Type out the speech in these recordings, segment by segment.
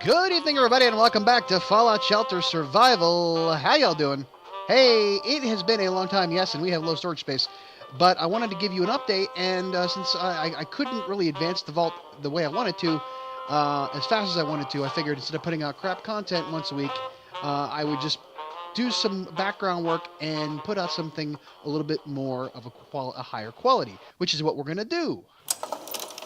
Good evening, everybody, and welcome back to Fallout Shelter Survival. How y'all doing? Hey, it has been a long time, yes, and we have low storage space, but I wanted to give you an update, and since I couldn't really advance the vault the way I wanted to, as fast as I wanted to, I figured instead of putting out crap content once a week, I would just do some background work and put out something a little bit more of a higher quality, which is what we're going to do.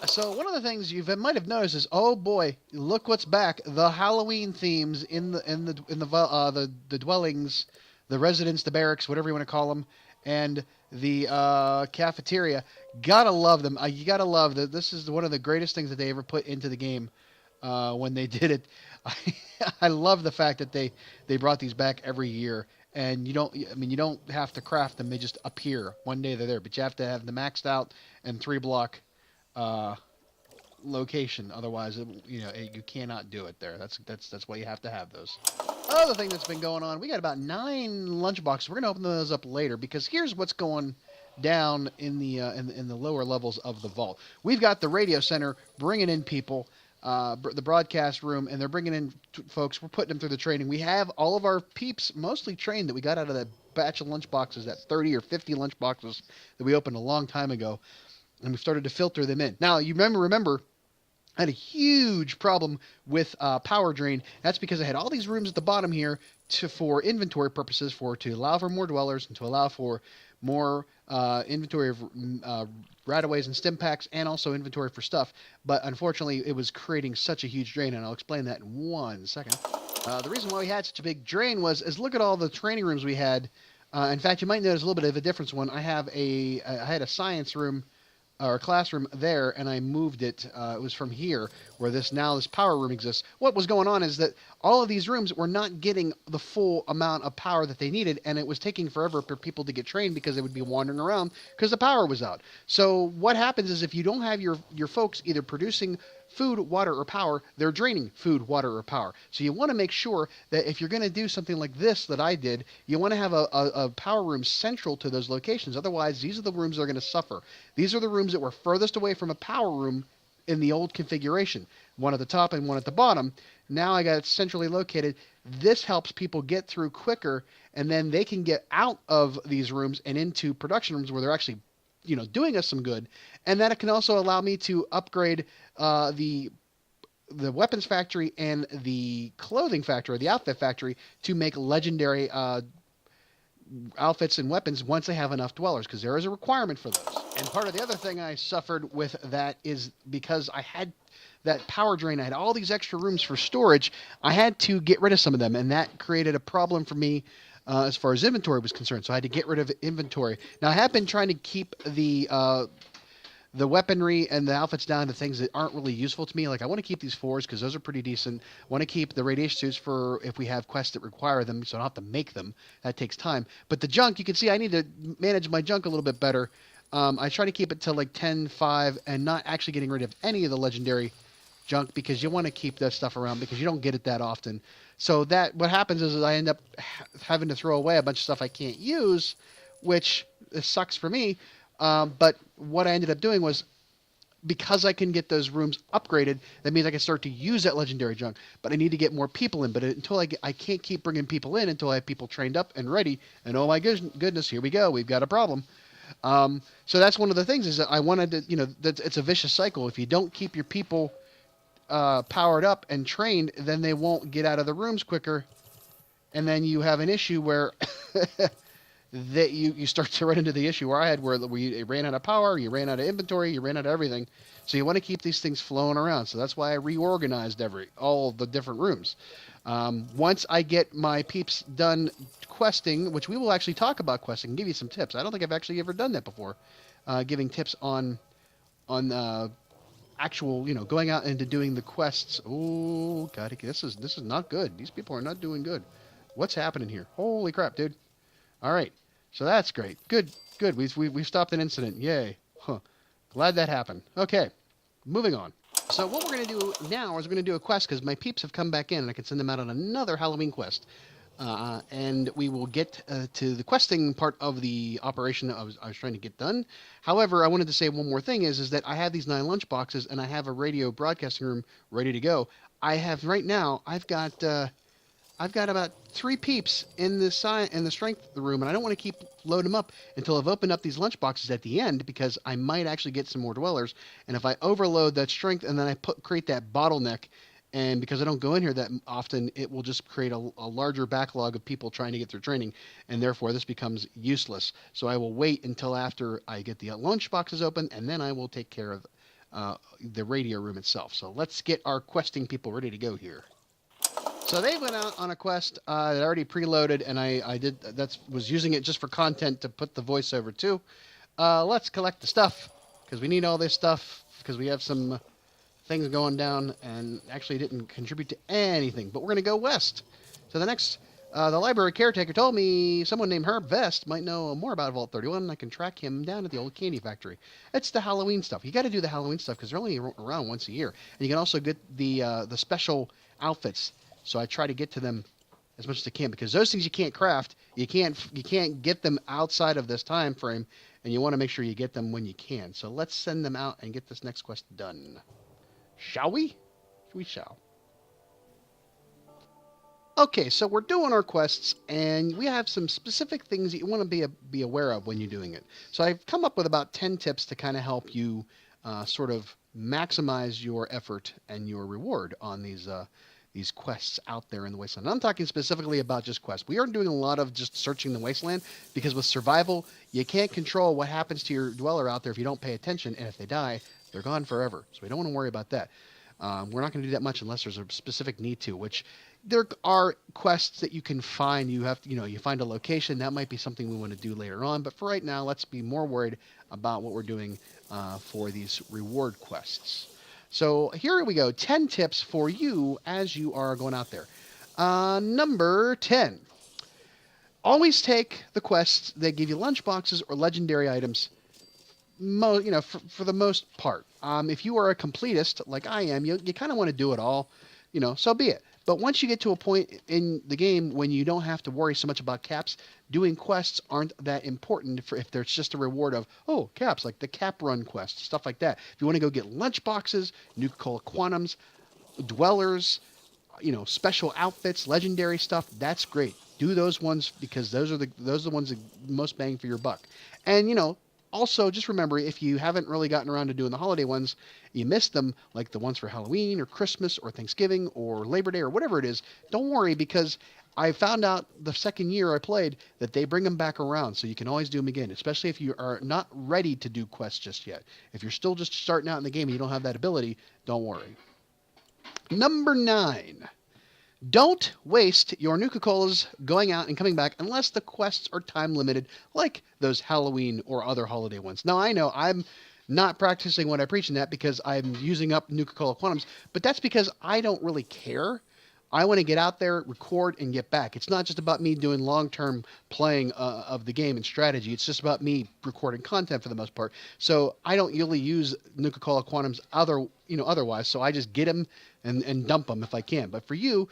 So one of the things you might have noticed is, oh boy, look what's back! The Halloween themes in the dwellings, the residence, the barracks, whatever you want to call them, and the cafeteria. Gotta love them. You gotta love that. This is one of the greatest things that they ever put into the game when they did it. I love the fact that they brought these back every year. And you don't have to craft them; they just appear. One day they're there, but you have to have the maxed out and 3-block location. Otherwise, you cannot do it there. That's why you have to have those. Other thing that's been going on, we got about 9 lunchboxes. We're gonna open those up later because here's what's going down in the lower levels of the vault. We've got the radio center bringing in people, the broadcast room, and they're bringing in folks. We're putting them through the training. We have all of our peeps mostly trained that we got out of that batch of lunchboxes, that 30 or 50 lunchboxes that we opened a long time ago. And we've started to filter them in. Now, you remember, I had a huge problem with power drain. That's because I had all these rooms at the bottom here for inventory purposes, to allow for more dwellers and to allow for more inventory of rataways and stim packs, and also inventory for stuff. But unfortunately, it was creating such a huge drain, and I'll explain that in 1 second. The reason why we had such a big drain was look at all the training rooms we had. In fact, you might notice a little bit of a difference when I had a science room or classroom there, and I moved it. It was from here, where this power room exists. What was going on is that all of these rooms were not getting the full amount of power that they needed, and it was taking forever for people to get trained because they would be wandering around because the power was out. So what happens is if you don't have your folks either producing food, water, or power, they're draining food, water, or power. So you want to make sure that if you're going to do something like this that I did, you want to have a power room central to those locations. Otherwise, these are the rooms that are going to suffer. These are the rooms that were furthest away from a power room in the old configuration. One at the top and one at the bottom. Now I got it centrally located. This helps people get through quicker, and then they can get out of these rooms and into production rooms where they're actually doing us some good. And then it can also allow me to upgrade the weapons factory and the clothing factory, the outfit factory, to make legendary outfits and weapons once I have enough dwellers, because there is a requirement for those. And part of the other thing I suffered with that is because I had that power drain, I had all these extra rooms for storage, I had to get rid of some of them, and that created a problem for me as far as inventory was concerned. So I had to get rid of inventory. Now I have been trying to keep the weaponry and the outfits down to things that aren't really useful to me. Like I want to keep these 4s because those are pretty decent. I want to keep the radiation suits for if we have quests that require them, so I don't have to make them. That takes time. But the junk, you can see I need to manage my junk a little bit better. I try to keep it to like 10, 5, and not actually getting rid of any of the legendary junk, because you want to keep that stuff around because you don't get it that often. So what happens is I end up having to throw away a bunch of stuff I can't use, which sucks for me. But what I ended up doing was, because I can get those rooms upgraded, that means I can start to use that legendary junk. But I need to get more people in. But until I can't keep bringing people in until I have people trained up and ready. And oh my goodness, here we go. We've got a problem. So that's one of the things, is that I wanted to, that it's a vicious cycle. If you don't keep your people powered up and trained, then they won't get out of the rooms quicker, and then you have an issue where that you start to run into the issue where I had, where we ran out of power, you ran out of inventory, you ran out of everything. So you want to keep these things flowing around. So that's why I reorganized all the different rooms. Once I get my peeps done questing, which we will actually talk about questing and give you some tips. I don't think I've actually ever done that before, giving tips on actual, going out into doing the quests. Oh god, this is not good. These people are not doing good. What's happening here? Holy crap, dude. All right, so that's great. Good. We've stopped an incident. Yay. Glad that happened. Okay, moving on. So what we're going to do now is we're going to do a quest, because my peeps have come back in and I can send them out on another Halloween quest. and we will get to the questing part of the operation that I was trying to get done. However, I wanted to say one more thing is that I have these 9 lunchboxes and I have a radio broadcasting room ready to go. I have right now. I've got about 3 peeps in the strength of the room, and I don't want to keep loading them up until I've opened up these lunchboxes at the end because I might actually get some more dwellers. And if I overload that strength and then I create that bottleneck, and because I don't go in here that often, it will just create a larger backlog of people trying to get their training, and therefore this becomes useless. So I will wait until after I get the lunchboxes open, and then I will take care of the radio room itself. So let's get our questing people ready to go here. So they went out on a quest that I already preloaded, and I was using it just for content to put the voiceover to. Let's collect the stuff because we need all this stuff because we have some things going down and actually didn't contribute to anything. But we're going to go west. So the library caretaker told me someone named Herb Vest might know more about Vault 31, and I can track him down at the old candy factory. It's the Halloween stuff. You got to do the Halloween stuff because they're only around once a year, and you can also get the special outfits. So I try to get to them as much as I can because those things you can't craft. You can't get them outside of this time frame, and you want to make sure you get them when you can. So let's send them out and get this next quest done. Shall we? We shall. Okay, so we're doing our quests, and we have some specific things that you want to be aware of when you're doing it. So I've come up with about 10 tips to kind of help you sort of maximize your effort and your reward on these quests out there in the wasteland. I'm talking specifically about just quests. We aren't doing a lot of just searching the wasteland because with survival, you can't control what happens to your dweller out there if you don't pay attention, and if they die, they're gone forever. So we don't want to worry about that. We're not going to do that much unless there's a specific need to, which there are quests that you can find. You have to, you find a location. That might be something we want to do later on. But for right now, let's be more worried about what we're doing for these reward quests. So here we go. 10 tips for you as you are going out there. Number 10. Always take the quests that give you lunchboxes or legendary items. For the most part. If you are a completist like I am, you kind of want to do it all, so be it. But once you get to a point in the game when you don't have to worry so much about caps, doing quests aren't that important if there's just a reward of, caps, like the cap run quest, stuff like that. If you want to go get lunchboxes, Nuka-Cola Quantums, dwellers, special outfits, legendary stuff, that's great. Do those ones because those are the ones that most bang for your buck. And, also, just remember, if you haven't really gotten around to doing the holiday ones, you missed them, like the ones for Halloween or Christmas or Thanksgiving or Labor Day or whatever it is, don't worry because I found out the second year I played that they bring them back around, so you can always do them again, especially if you are not ready to do quests just yet. If you're still just starting out in the game and you don't have that ability, don't worry. Number 9. Don't waste your Nuka-Colas going out and coming back unless the quests are time limited, like those Halloween or other holiday ones. Now, I know I'm not practicing what I preach in that because I'm using up Nuka-Cola Quantums, but that's because I don't really care. I want to get out there, record, and get back. It's not just about me doing long-term playing of the game and strategy. It's just about me recording content for the most part. So I don't really use Nuka-Cola Quantums otherwise. So I just get them and dump them if I can. But for you,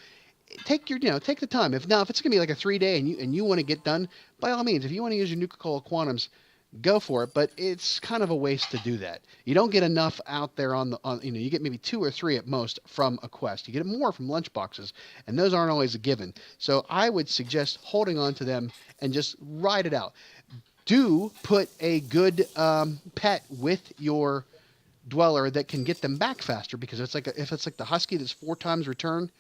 take the time. If it's gonna be like a 3-day and you want to get done, by all means, if you want to use your Nuka-Cola Quantums, go for it. But it's kind of a waste to do that. You don't get enough out there you get maybe 2 or 3 at most from a quest. You get more from lunchboxes, and those aren't always a given. So I would suggest holding on to them and just ride it out. Do put a good pet with your dweller that can get them back faster, because if it's like the husky that's 4 times return,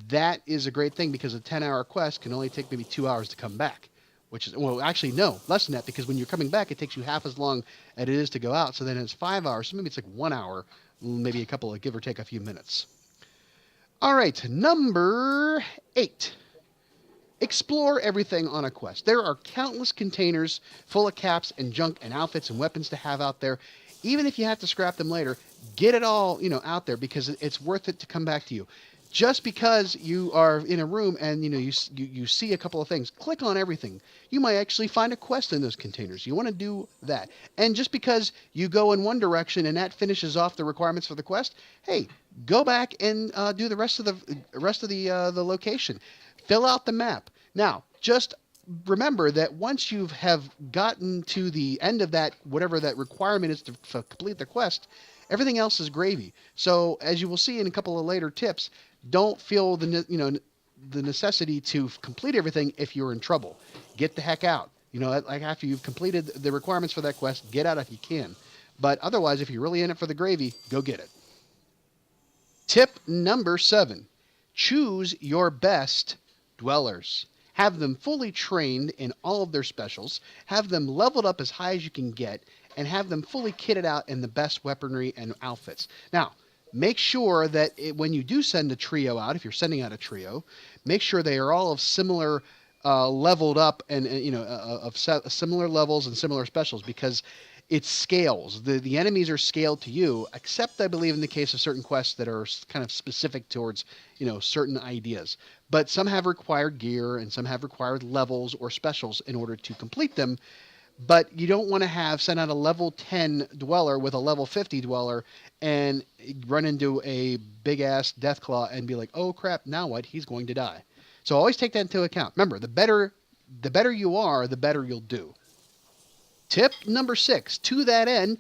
that is a great thing because a 10-hour quest can only take maybe 2 hours to come back, which is, well, actually, no, less than that, because when you're coming back, it takes you half as long as it is to go out. So then it's 5 hours. So maybe it's like 1 hour, maybe a couple of, give or take a few minutes. All right, number 8. Explore everything on a quest. There are countless containers full of caps and junk and outfits and weapons to have out there. Even if you have to scrap them later, get it all, out there because it's worth it to come back to you. Just because you are in a room and you see a couple of things, click on everything. You might actually find a quest in those containers. You want to do that. And just because you go in one direction and that finishes off the requirements for the quest, hey, go back and do the rest of the location. Fill out the map. Now, just remember that once you have gotten to the end of that, whatever that requirement is to complete the quest, everything else is gravy. So, as you will see in a couple of later tips, don't feel the necessity to complete everything if you're in trouble. Get the heck out. Like after you've completed the requirements for that quest, get out if you can. But otherwise, if you're really in it for the gravy, go get it. Tip number 7. Choose your best dwellers. Have them fully trained in all of their specials, have them leveled up as high as you can get, and have them fully kitted out in the best weaponry and outfits. Now, make sure that when you do send a trio out, if you're sending out a trio, make sure they are all of similar leveled up and of similar levels and similar specials, because it scales. The enemies are scaled to you, except I believe in the case of certain quests that are kind of specific towards certain ideas. But some have required gear and some have required levels or specials in order to complete them. But you don't want to send out a level 10 dweller with a level 50 dweller and run into a big ass deathclaw and be like, oh crap, now what? He's going to die. So always take that into account. Remember, the better you are, the better you'll do. Tip number 6, to that end,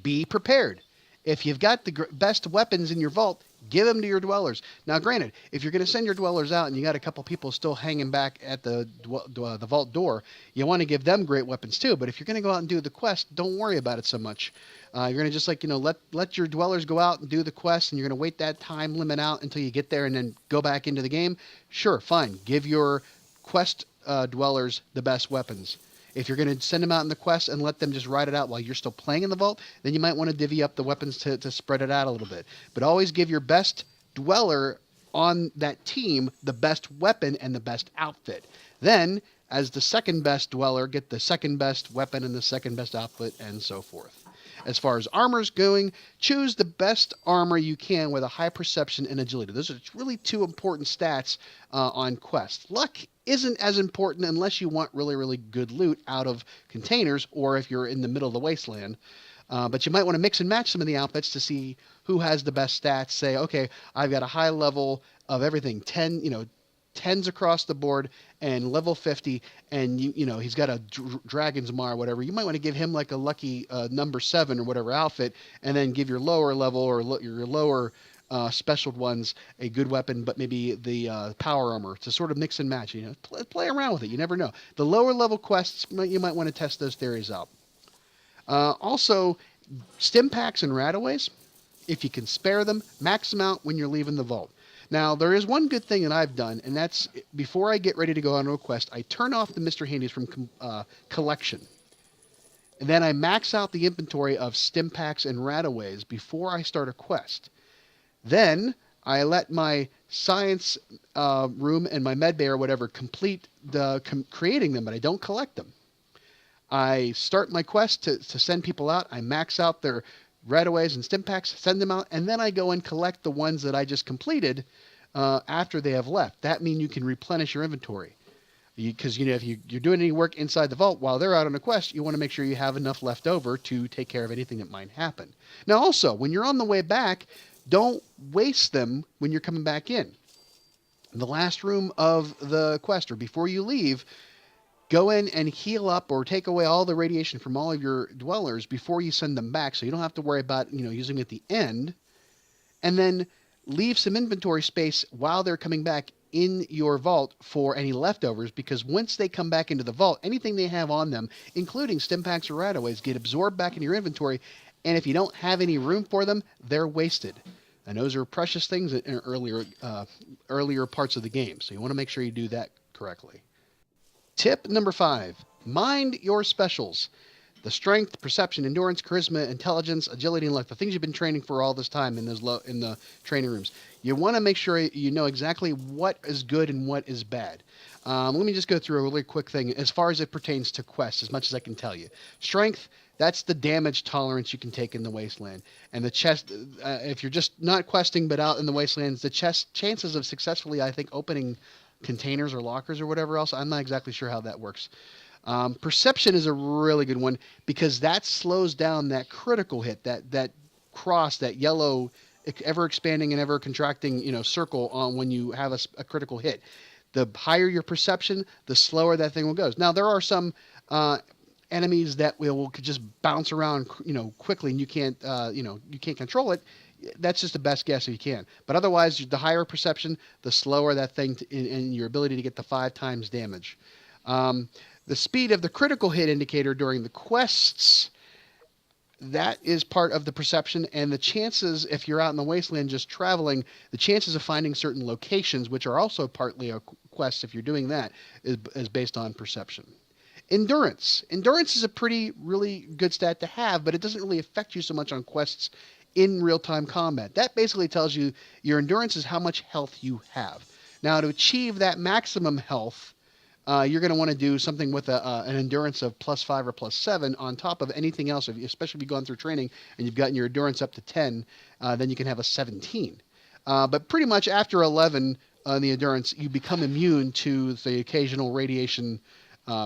be prepared. If you've got the best weapons in your vault, give them to your dwellers. Now, granted, if you're going to send your dwellers out and you got a couple people still hanging back at the vault door, you want to give them great weapons too. But if you're going to go out and do the quest, don't worry about it so much. You're going to just let your dwellers go out and do the quest, and you're going to wait that time limit out until you get there and then go back into the game. Sure, fine. Give your quest dwellers the best weapons. If you're going to send them out in the quest and let them just ride it out while you're still playing in the vault, then you might want to divvy up the weapons to spread it out a little bit. But always give your best dweller on that team the best weapon and the best outfit. Then, as the second best dweller, get the second best weapon and the second best outfit, and so forth. As far as armor's going, choose the best armor you can with a high perception and agility. Those are really two important stats on quests. Luck isn't as important unless you want really, really good loot out of containers or if you're in the middle of the wasteland. But you might want to mix and match some of the outfits to see who has the best stats. Say, okay, I've got a high level of everything, 10s across the board and level 50, and he's got a dragon's maw or whatever. You might want to give him like a lucky number 7 or whatever outfit, and then give your lower level or your lower specialed ones a good weapon, but maybe the power armor to sort of mix and match. Play around with it. You never know. The lower level quests, you might want to test those theories out. Also, stim packs and rataways, if you can spare them, max them out when you're leaving the vault. Now, there is one good thing that I've done, and that's before I get ready to go on a quest, I turn off the Mr. Handies from collection. And then I max out the inventory of stim packs and rataways before I start a quest. Then I let my science room and my med bay or whatever complete creating them, but I don't collect them. I start my quest to send people out. I max out their rataways and stim packs, send them out, and then I go and collect the ones that I just completed after they have left. That means you can replenish your inventory. Because if you're doing any work inside the vault while they're out on a quest, you want to make sure you have enough left over to take care of anything that might happen. Now also, when you're on the way back, don't waste them when you're coming back in. The last room of the quest, or before you leave, go in and heal up or take away all the radiation from all of your dwellers before you send them back, so you don't have to worry about using them at the end. And then leave some inventory space while they're coming back in your vault for any leftovers, because once they come back into the vault, anything they have on them, including stim packs or rataways, get absorbed back into your inventory, and if you don't have any room for them, they're wasted. And those are precious things in earlier parts of the game, so you want to make sure you do that correctly. Tip number 5, mind your specials. The strength, perception, endurance, charisma, intelligence, agility, and luck, the things you've been training for all this time in the training rooms. You want to make sure you know exactly what is good and what is bad. Let me just go through a really quick thing as far as it pertains to quests, as much as I can tell you. Strength, that's the damage tolerance you can take in the wasteland. And the chest, if you're just not questing but out in the wastelands, the chances of successfully, I think, opening containers or lockers or whatever else, I'm not exactly sure how that works. Perception is a really good one, because that slows down that critical hit, that cross, that yellow ever expanding and ever contracting circle on when you have a critical hit. the higher your perception, the slower that thing will go. Now, there are some enemies that will just bounce around, quickly, and you can't, you can't control it. That's just the best guess if you can. But otherwise, the higher perception, the slower that thing, in your ability to get the 5 times damage. The speed of the critical hit indicator during the quests, that is part of the perception, and the chances, if you're out in the wasteland just traveling, the chances of finding certain locations, which are also partly a quest if you're doing that, is based on perception. Endurance. Endurance is a really good stat to have, but it doesn't really affect you so much on quests in real-time combat. That basically tells you your endurance is how much health you have. Now, to achieve that maximum health, you're going to want to do something with an endurance of +5 or +7 on top of anything else, especially if you've gone through training and you've gotten your endurance up to 10, then you can have a 17. But pretty much after 11 on the endurance, you become immune to the occasional radiation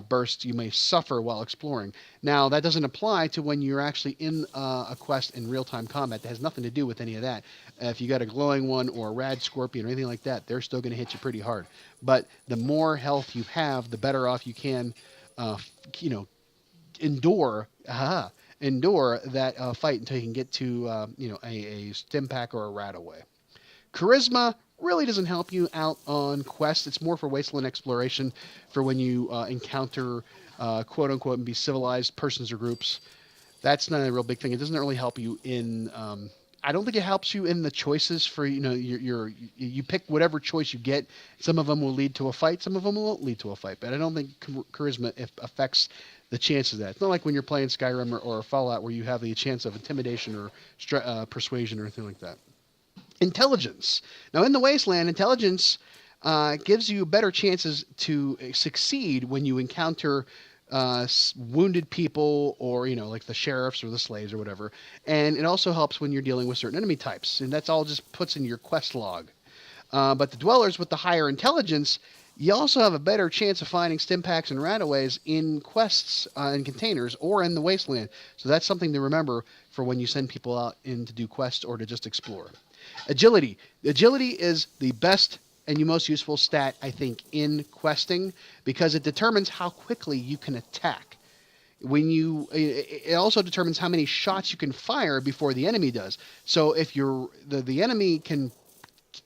bursts you may suffer while exploring. Now, that doesn't apply to when you're actually in a quest in real-time combat. That has nothing to do with any of that. If you got a glowing one or a rad scorpion or anything like that, they're still going to hit you pretty hard. But the more health you have, the better off you can, endure that fight until you can get to, a stim pack or a rat away. Charisma really doesn't help you out on quests. It's more for wasteland exploration, for when you encounter quote-unquote and be civilized persons or groups. That's not a real big thing. It doesn't really help you in... I don't think it helps you in the choices for, you pick whatever choice you get. Some of them will lead to a fight. Some of them won't lead to a fight. But I don't think charisma affects the chances of that. It's not like when you're playing Skyrim or Fallout where you have the chance of intimidation or persuasion or anything like that. Intelligence. Now, in the wasteland, intelligence gives you better chances to succeed when you encounter wounded people, or like the sheriffs or the slaves or whatever. And it also helps when you're dealing with certain enemy types, and that's all just puts in your quest log. But the dwellers with the higher intelligence, you also have a better chance of finding stim packs and rataways in quests and containers or in the wasteland. So that's something to remember for when you send people out in to do quests or to just explore. Agility. Agility is the best and most useful stat, I think, in questing, because it determines how quickly you can attack. It also determines how many shots you can fire before the enemy does. So if the enemy can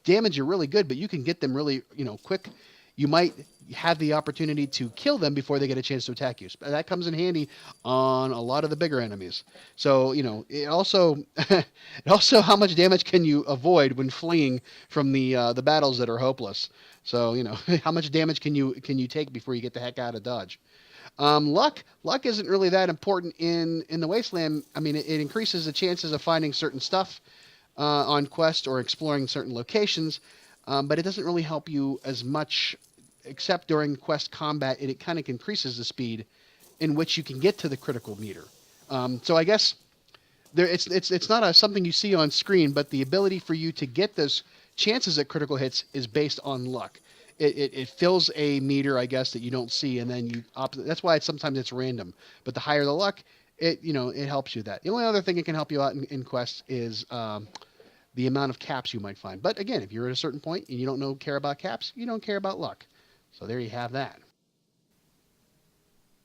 damage you really good, but you can get them really, quick, you might have the opportunity to kill them before they get a chance to attack you. That comes in handy on a lot of the bigger enemies. So, it also how much damage can you avoid when fleeing from the battles that are hopeless. So, how much damage can you take before you get the heck out of Dodge. Luck isn't really that important in the wasteland. I mean, it increases the chances of finding certain stuff on quest or exploring certain locations, but it doesn't really help you as much, except during quest combat. It kind of increases the speed in which you can get to the critical meter. So I guess it's not something you see on screen, but the ability for you to get those chances at critical hits is based on luck. It fills a meter, I guess, that you don't see, and then that's why sometimes it's random. But the higher the luck, it helps you that. The only other thing it can help you out in quests is the amount of caps you might find. But again, if you're at a certain point and you don't care about caps, you don't care about luck. So there you have that.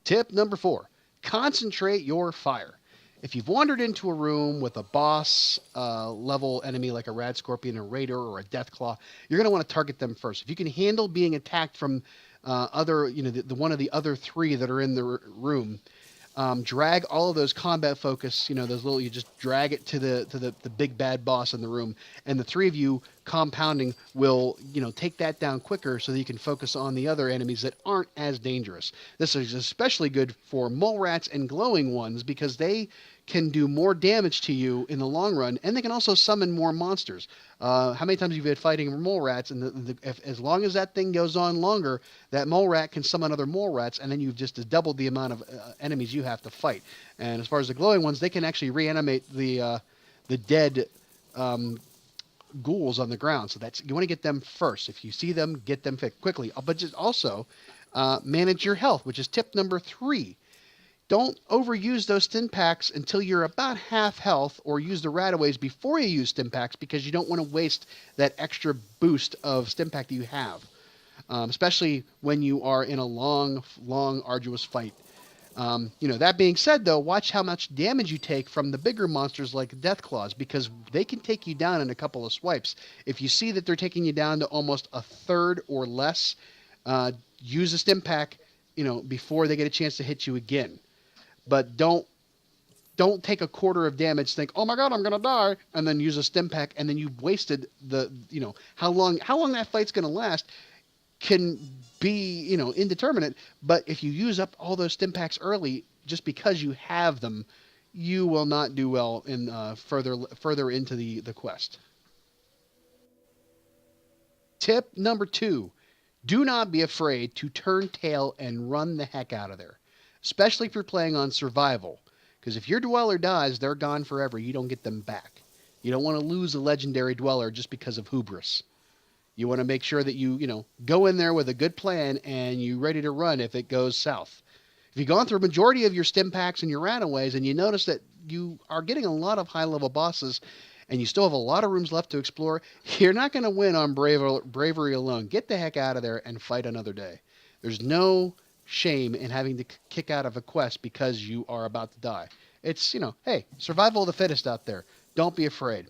Tip number 4, concentrate your fire. If you've wandered into a room with a boss level enemy like a rad scorpion, a raider, or a deathclaw, you're going to want to target them first. If you can handle being attacked from one of the other 3 that are in the room, drag all of those combat focus, you just drag it to the big bad boss in the room, and the 3 of you compounding will, take that down quicker so that you can focus on the other enemies that aren't as dangerous. This is especially good for mole rats and glowing ones because they can do more damage to you in the long run, and they can also summon more monsters. How many times have you been fighting mole rats, and as long as that thing goes on longer, that mole rat can summon other mole rats, and then you've just doubled the amount of enemies you have to fight. And as far as the glowing ones, they can actually reanimate the dead ghouls on the ground. So you want to get them first. If you see them, get them quickly. But just also manage your health, which is tip number 3. Don't overuse those stim packs until you're about half health, or use the rataways before you use stim packs, because you don't want to waste that extra boost of stim pack that you have. especially when you are in a long, long, arduous fight. That being said, though, watch how much damage you take from the bigger monsters like Death Claws, because they can take you down in a couple of swipes. If you see that they're taking you down to almost a third or less, use a stim pack, before they get a chance to hit you again. But don't take a quarter of damage, think, oh my god, I'm gonna die, and then use a stim pack, and then you've wasted how long that fight's gonna last can be, indeterminate. But if you use up all those stim packs early, just because you have them, you will not do well in further into the quest. Tip number 2. Do not be afraid to turn tail and run the heck out of there, especially if you're playing on survival. Because if your dweller dies, they're gone forever. You don't get them back. You don't want to lose a legendary dweller just because of hubris. You want to make sure that you go in there with a good plan and you're ready to run if it goes south. If you've gone through a majority of your stim packs and your ranaways and you notice that you are getting a lot of high-level bosses and you still have a lot of rooms left to explore, you're not going to win on bravery alone. Get the heck out of there and fight another day. There's no shame in having to kick out of a quest because you are about to die. It's, hey, survival of the fittest out there. Don't be afraid.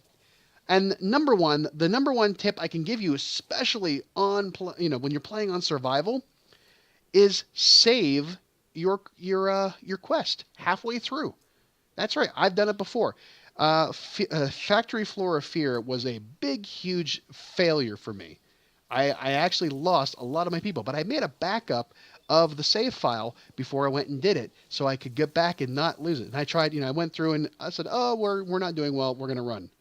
And the number one tip I can give you, especially on when you're playing on survival, is save your quest halfway through. That's right, I've done it before. Factory Floor of Fear was a big, huge failure for me. I actually lost a lot of my people, but I made a backup of the save file before I went and did it, so I could get back and not lose it. And I tried, I went through and I said, oh, we're not doing well, we're going to run.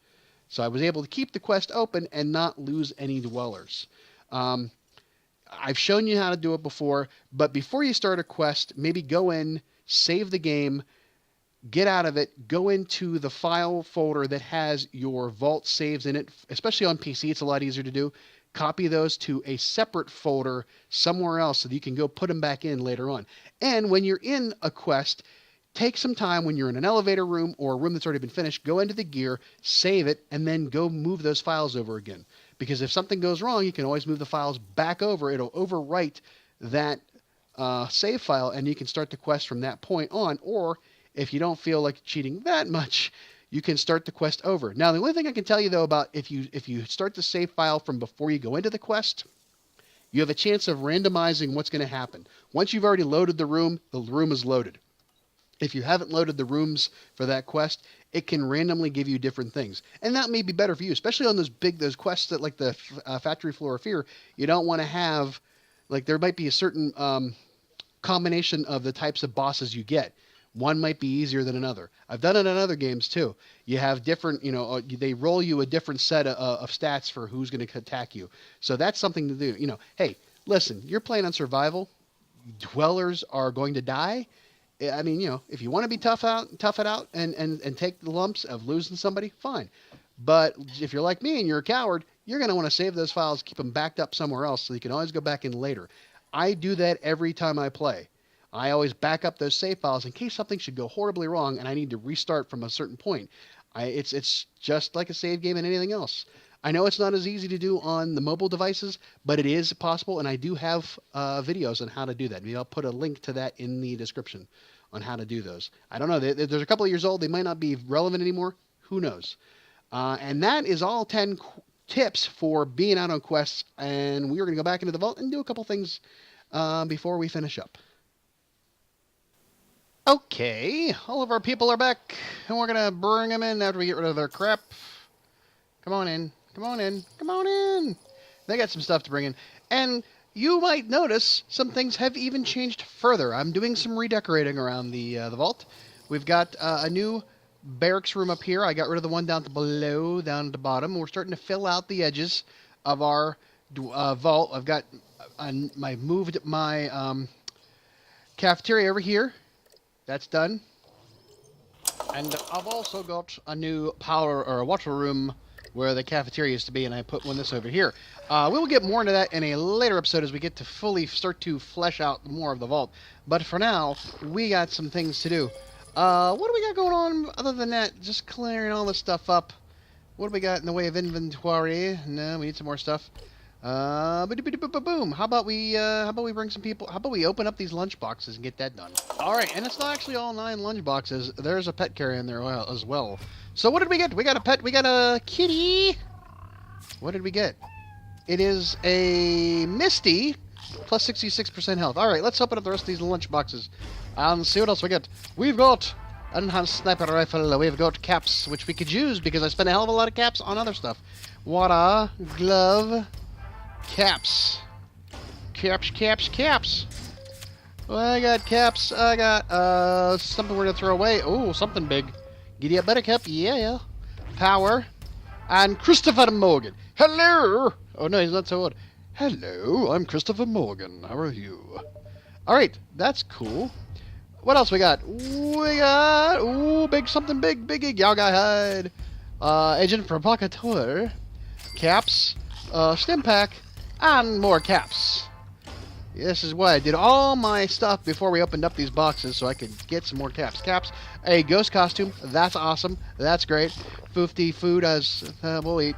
So I was able to keep the quest open and not lose any dwellers. I've shown you how to do it before, but before you start a quest, maybe go in, save the game, get out of it, go into the file folder that has your vault saves in it, especially on PC, it's a lot easier to do. Copy those to a separate folder somewhere else so that you can go put them back in later on. And when you're in a quest, take some time when you're in an elevator room or a room that's already been finished, go into the gear, save it, and then go move those files over again. Because if something goes wrong, you can always move the files back over. It'll overwrite that save file, and you can start the quest from that point on. Or if you don't feel like cheating that much, you can start the quest over. Now, the only thing I can tell you, though, about if you start the save file from before you go into the quest, you have a chance of randomizing what's going to happen. Once you've already loaded the room is loaded. If you haven't loaded the rooms for that quest, it can randomly give you different things. And that may be better for you, especially on those quests that, like the Factory Floor of Fear, you don't want to have, like, there might be a certain combination of the types of bosses you get. One might be easier than another. I've done it in other games too. You have different, they roll you a different set of stats for who's going to attack you. So that's something to do. Hey, listen, you're playing on survival. Dwellers are going to die. I mean, if you want to be tough it out and take the lumps of losing somebody, fine. But if you're like me and you're a coward, you're going to want to save those files, keep them backed up somewhere else so you can always go back in later. I do that every time I play. I always back up those save files in case something should go horribly wrong and I need to restart from a certain point. It's just like a save game and anything else. I know it's not as easy to do on the mobile devices, but it is possible, and I do have videos on how to do that. Maybe I'll put a link to that in the description on how to do those. I don't know. There's a couple of years old. They might not be relevant anymore. Who knows? And that is all 10 tips for being out on quests, and we are going to go back into the vault and do a couple things before we finish up. Okay, all of our people are back, and we're going to bring them in after we get rid of their crap. Come on in. Come on in. Come on in. They got some stuff to bring in. And you might notice some things have even changed further. I'm doing some redecorating around the vault. We've got a new barracks room up here. I got rid of the one down below, down at the bottom. We're starting to fill out the edges of our vault. I've moved my cafeteria over here. That's done. And I've also got a new water room where the cafeteria used to be, and I put this over here. We will get more into that in a later episode as we get to fully start to flesh out more of the vault. But for now, we got some things to do. What do we got going on other than that? Just clearing all this stuff up. What do we got in the way of inventory? No, we need some more stuff. Boom. How about we bring some people? How about we open up these lunch boxes and get that done? All right, and it's not actually all 9 lunch boxes. There's a pet carrier in there as well. So what did we get? We got a pet. We got a kitty. What did we get? It is a Misty, plus 66% health. All right, let's open up the rest of these lunch boxes and see what else we get. We've got an enhanced sniper rifle. We've got caps, which we could use because I spent a hell of a lot of caps on other stuff. Water, glove. Caps. Caps. Well, I got caps. I got something we're gonna throw away. Oh, something big. Giddy up, buttercup. Yeah. Power. And Christopher Morgan. Hello. Oh no, he's not so old. Hello, I'm Christopher Morgan. How are you? All right, that's cool. What else we got? Something big. Yowga hide. Agent Provocateur. Caps. Stim pack. And more caps. This is why I did all my stuff before we opened up these boxes so I could get some more caps. Caps, a ghost costume. That's awesome. That's great. 50 food as we'll eat.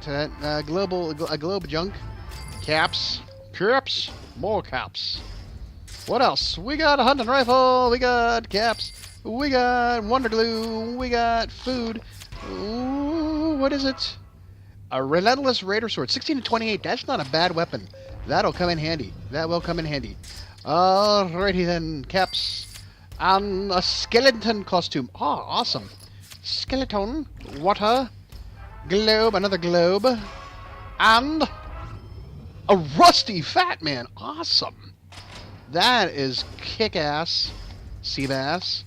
Globe junk. Caps. More caps. What else? We got a hunting rifle. We got caps. We got wonder glue. We got food. Ooh, what is it? A relentless raider sword, 16 to 28. That's not a bad weapon. That'll come in handy. That will come in handy. Alrighty then, caps. And a skeleton costume. Oh, awesome. Skeleton, water, globe, another globe, and a rusty fat man. Awesome. That is kick-ass. Sea bass.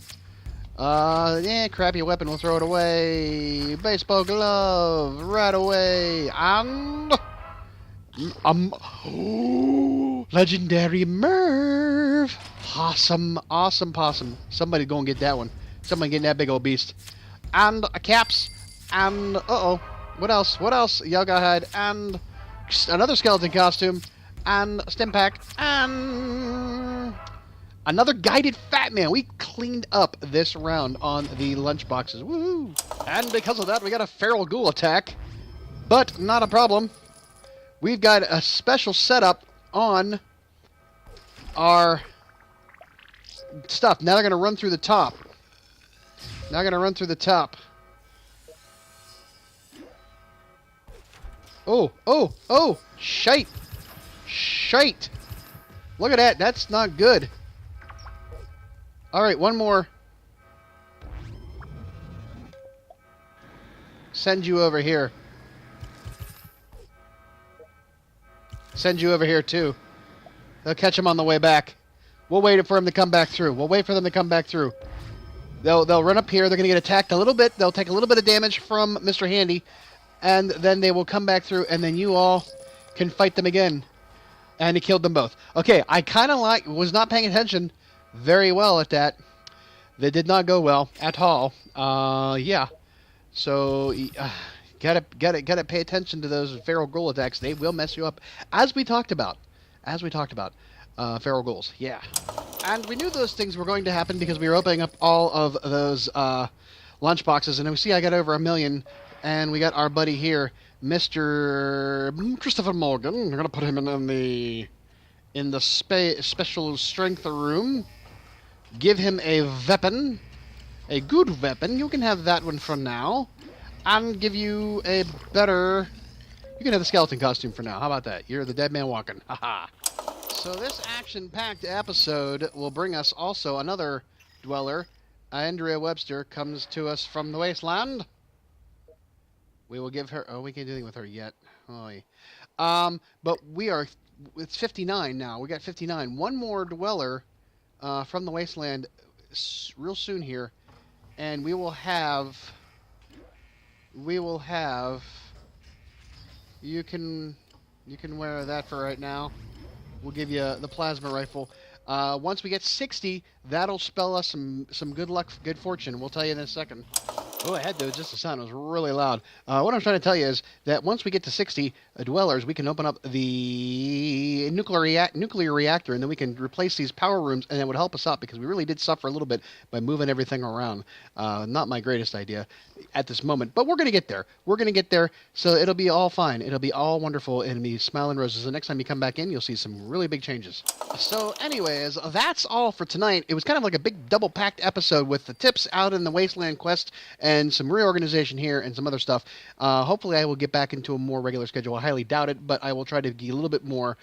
Crappy weapon, we'll throw it away. Baseball glove, right away. And legendary Merv. Awesome possum. Somebody go and get that one. Somebody getting that big old beast. And caps. And what else? Yaga hide and another skeleton costume. And stim pack. And another guided fat man. We cleaned up this round on the lunch boxes. Woohoo! And because of that, we got a feral ghoul attack. But not a problem. We've got a special setup on our stuff. Now they're going to run through the top. Oh! Shite! Look at that. That's not good. Alright, one more. Send you over here. Send you over here, too. They'll catch him on the way back. We'll wait for him to come back through. They'll run up here. They're going to get attacked a little bit. They'll take a little bit of damage from Mr. Handy. And then they will come back through, and then you all can fight them again. And he killed them both. Okay, I kind of was not paying attention very well at that. They did not go well at all. Yeah. So gotta pay attention to those feral ghoul attacks. They will mess you up, as we talked about. Feral ghouls. Yeah. And we knew those things were going to happen because we were opening up all of those lunch boxes, and we see I got over 1 million, and we got our buddy here, Mr. Christopher Morgan. We're gonna put him in the special strength room. Give him a weapon, a good weapon. You can have that one for now, and give you a better. You can have the skeleton costume for now. How about that? You're the dead man walking. Haha. So this action-packed episode will bring us also another dweller. Andrea Webster comes to us from the wasteland. We will give her. Oh, we can't do anything with her yet. But we are. It's 59 now. We got 59. One more dweller from the wasteland real soon here, and we will have. You can wear that for right now. We'll give you the plasma rifle. Once we get 60, that'll spell us some good luck, good fortune. We'll tell you in a second. Oh, I had to adjust the sound. It was really loud. What I'm trying to tell you is that once we get to 60 dwellers, we can open up the nuclear reactor, and then we can replace these power rooms, and it would help us out because we really did suffer a little bit by moving everything around. Not my greatest idea. at this moment. But we're going to get there. We're going to get there, so it'll be all fine. It'll be all wonderful, and it'll be smiling roses. The next time you come back in, you'll see some really big changes. So anyways, that's all for tonight. It was kind of like a big double-packed episode with the tips out in the Wasteland quest and some reorganization here and some other stuff. Hopefully I will get back into a more regular schedule. I highly doubt it, but I will try to be a little bit more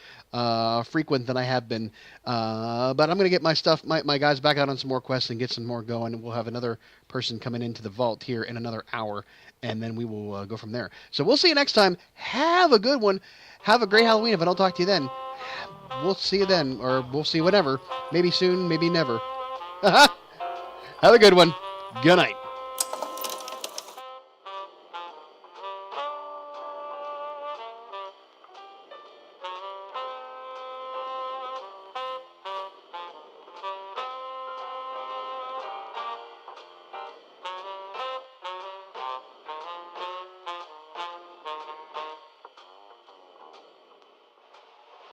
frequent than I have been. But I'm going to get my guys back out on some more quests and get some more going. We'll have another person coming into the vault here in another hour, and then we will go from there. So we'll see you next time. Have a good one. Have a great Halloween. If I don't talk to you then, we'll see you then, or we'll see you whenever. Maybe soon, maybe never. Have a good one. Good night.